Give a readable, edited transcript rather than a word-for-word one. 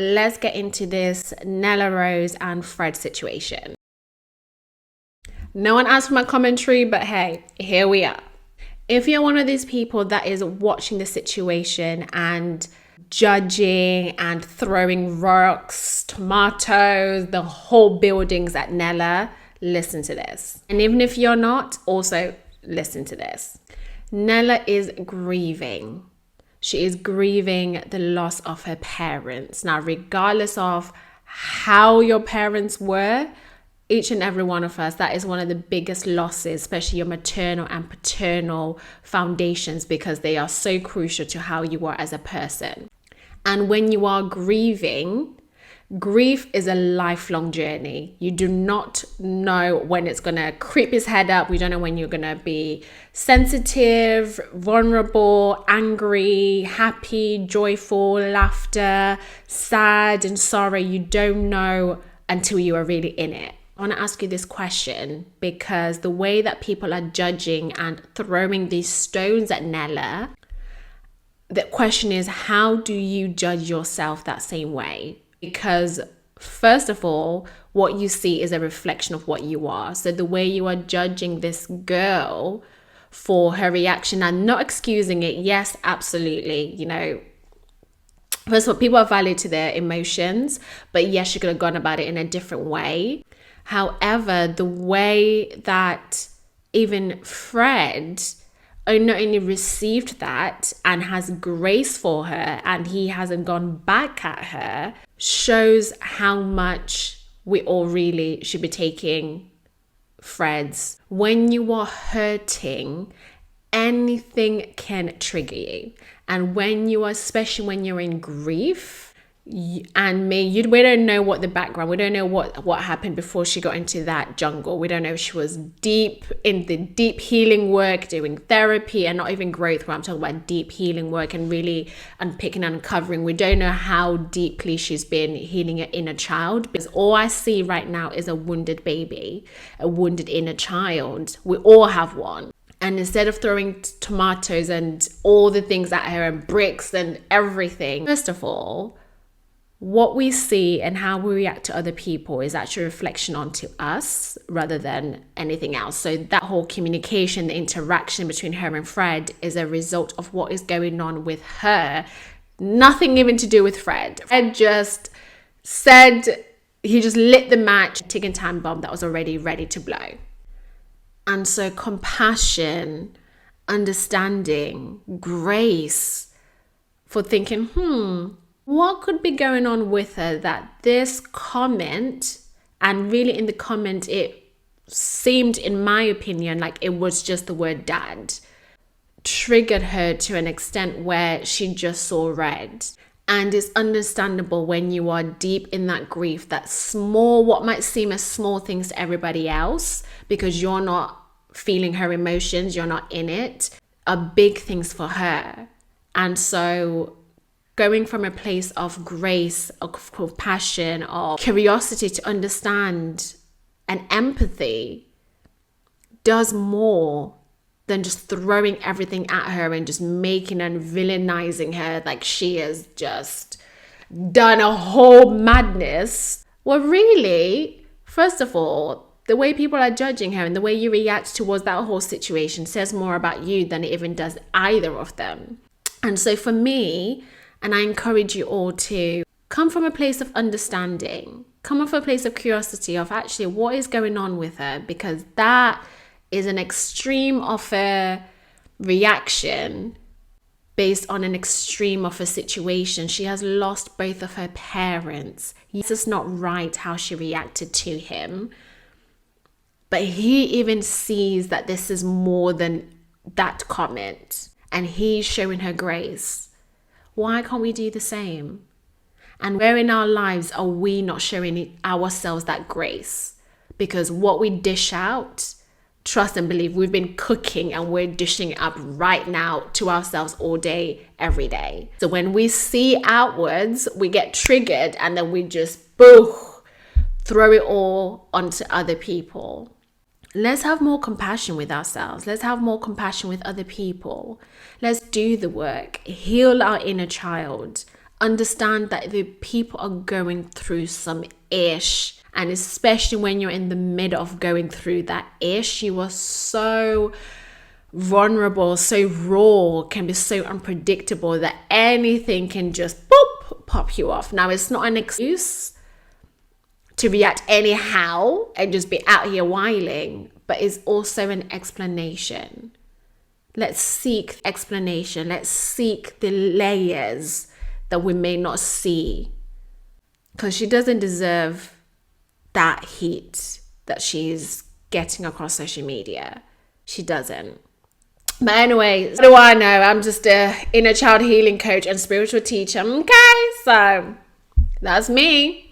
Let's get into this Nella Rose and Fred situation. No one asked for my commentary, but hey, here we are. If you're one of these people that is watching the situation and judging and throwing rocks, tomatoes, the whole buildings at Nella, listen to this. And even if you're not, also listen to this. Nella is grieving. She is grieving the loss of her parents. Now, regardless of how your parents were, each and every one of us, that is one of the biggest losses, especially your maternal and paternal foundations, because they are so crucial to how you are as a person. And when you are grieving, grief is a lifelong journey. You do not know when it's going to creep its head up. We don't know when you're going to be sensitive, vulnerable, angry, happy, joyful, laughter, sad, and sorry. You don't know until you are really in it. I want to ask you this question because the way that people are judging and throwing these stones at Nella, the question is, how do you judge yourself that same way? Because first of all, what you see is a reflection of what you are. So the way you are judging this girl for her reaction and not excusing it, yes, absolutely. You know, first of all, people are valid to their emotions, but yes, she could have gone about it in a different way. However, the way that even Fred not only received that and has grace for her and he hasn't gone back at her, shows how much we all really should be taking Fred's. When you are hurting, anything can trigger you. And when you are, especially when you're in grief, and we don't know what the background, we don't know what happened before she got into that jungle. We don't know if she was deep in the deep healing work, doing therapy, and not even growth, where I'm talking about deep healing work and really unpicking and uncovering. We don't know how deeply she's been healing her inner child, because all I see right now is a wounded baby, a wounded inner child. We all have one. And instead of throwing tomatoes and all the things at her and bricks and everything, first of all, what we see and how we react to other people is actually a reflection onto us rather than anything else. So that whole communication, the interaction between her and Fred is a result of what is going on with her. Nothing even to do with Fred. Fred just said, he just lit the match, ticking time bomb that was already ready to blow. And so compassion, understanding, grace for thinking, what could be going on with her that this comment, and really in the comment, it seemed, in my opinion, like it was just the word dad, triggered her to an extent where she just saw red. And it's understandable when you are deep in that grief, that small, what might seem as small things to everybody else, because you're not feeling her emotions, you're not in it, are big things for her. And so going from a place of grace, of compassion, of curiosity to understand and empathy does more than just throwing everything at her and just making and villainizing her like she has just done a whole madness. Well, really, first of all, the way people are judging her and the way you react towards that whole situation says more about you than it even does either of them. And so for me, and I encourage you all to come from a place of understanding, come from a place of curiosity of actually what is going on with her, because that is an extreme of a reaction based on an extreme of a situation. She has lost both of her parents. Yes, it's not right how she reacted to him, but he even sees that this is more than that comment, and he's showing her grace. Why can't we do the same? And where in our lives are we not showing ourselves that grace? Because what we dish out, trust and believe, we've been cooking and we're dishing it up right now to ourselves all day, every day. So when we see outwards, we get triggered and then we just throw it all onto other people. Let's have more compassion with ourselves. Let's have more compassion with other people. Let's do the work. Heal our inner child. understand that the people are going through some ish. And especially when you're in the middle of going through that ish, you are so vulnerable, so raw, can be so unpredictable that anything can just boop, pop you off. Now, it's not an excuse to react anyhow and just be out here whiling, but it's also an explanation. Let's seek explanation. Let's seek the layers that we may not see, because she doesn't deserve that heat that she's getting across social media. She doesn't. But anyway, what do I know? I'm just a inner child healing coach and spiritual teacher. Okay, so that's me.